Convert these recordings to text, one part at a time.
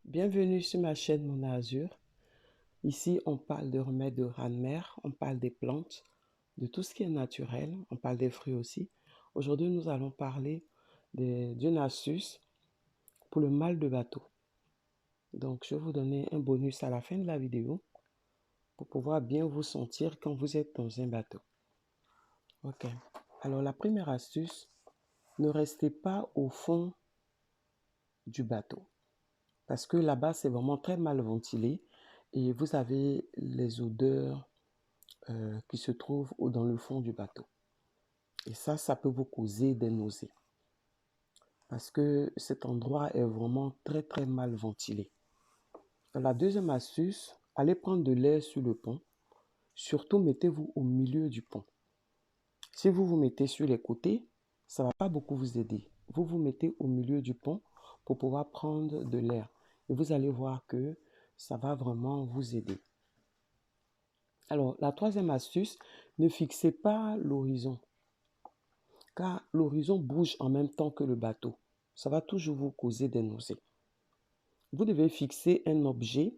Bienvenue sur ma chaîne Mon Azur. Ici, on parle de remèdes de raz-de-mer, on parle des plantes, de tout ce qui est naturel, on parle des fruits aussi. Aujourd'hui, nous allons parler d'une astuce pour le mal de bateau. Donc, je vais vous donner un bonus à la fin de la vidéo pour pouvoir bien vous sentir quand vous êtes dans un bateau. Ok. Alors, la première astuce, ne restez pas au fond du bateau. Parce que là-bas, c'est vraiment très mal ventilé et vous avez les odeurs qui se trouvent dans le fond du bateau. Et ça peut vous causer des nausées. Parce que cet endroit est vraiment très mal ventilé. La deuxième astuce, allez prendre de l'air sur le pont. Surtout, mettez-vous au milieu du pont. Si vous vous mettez sur les côtés, ça ne va pas beaucoup vous aider. Vous vous mettez au milieu du pont pour pouvoir prendre de l'air. Et vous allez voir que ça va vraiment vous aider. Alors, la troisième astuce, ne fixez pas l'horizon, car l'horizon bouge en même temps que le bateau. Ça va toujours vous causer des nausées. Vous devez fixer un objet.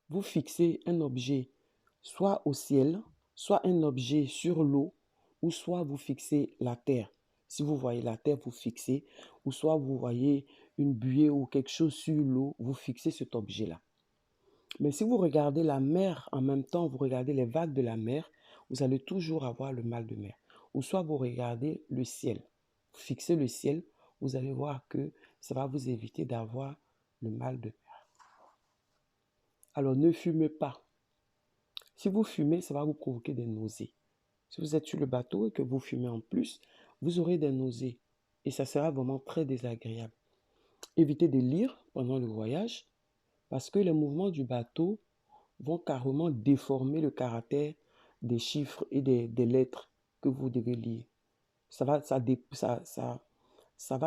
Vous fixez un objet soit au ciel, soit un objet sur l'eau, ou soit vous fixez la terre. Si vous voyez la terre, vous fixez, ou soit vous voyez une buée ou quelque chose sur l'eau, vous fixez cet objet-là. Mais si vous regardez la mer en même temps, vous regardez les vagues de la mer, vous allez toujours avoir le mal de mer. Ou soit vous regardez le ciel, vous fixez le ciel, vous allez voir que ça va vous éviter d'avoir le mal de mer. Alors ne fumez pas. Si vous fumez, ça va vous provoquer des nausées. Si vous êtes sur le bateau et que vous fumez en plus, vous aurez des nausées. Et ça sera vraiment très désagréable. Évitez de lire pendant le voyage parce que les mouvements du bateau vont carrément déformer le caractère des chiffres et des lettres que vous devez lire. Ça va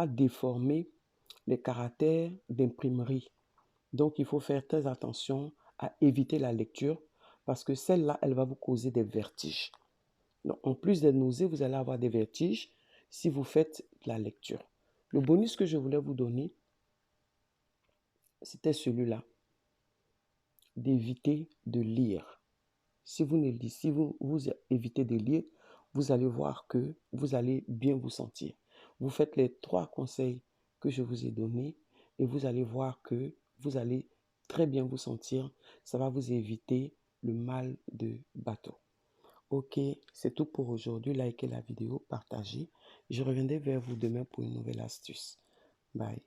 déformer les caractères d'imprimerie. Donc, il faut faire très attention à éviter la lecture parce que celle-là, elle va vous causer des vertiges. Donc, en plus des nausées, vous allez avoir des vertiges si vous faites la lecture. Le bonus que je voulais vous donner, c'était celui-là, d'éviter de lire. Si vous évitez de lire, vous allez voir que vous allez bien vous sentir. Vous faites les 3 conseils que je vous ai donnés et vous allez voir que vous allez très bien vous sentir. Ça va vous éviter le mal de bateau. Ok, c'est tout pour aujourd'hui. Likez la vidéo, partagez. Je reviendrai vers vous demain pour une nouvelle astuce. Bye.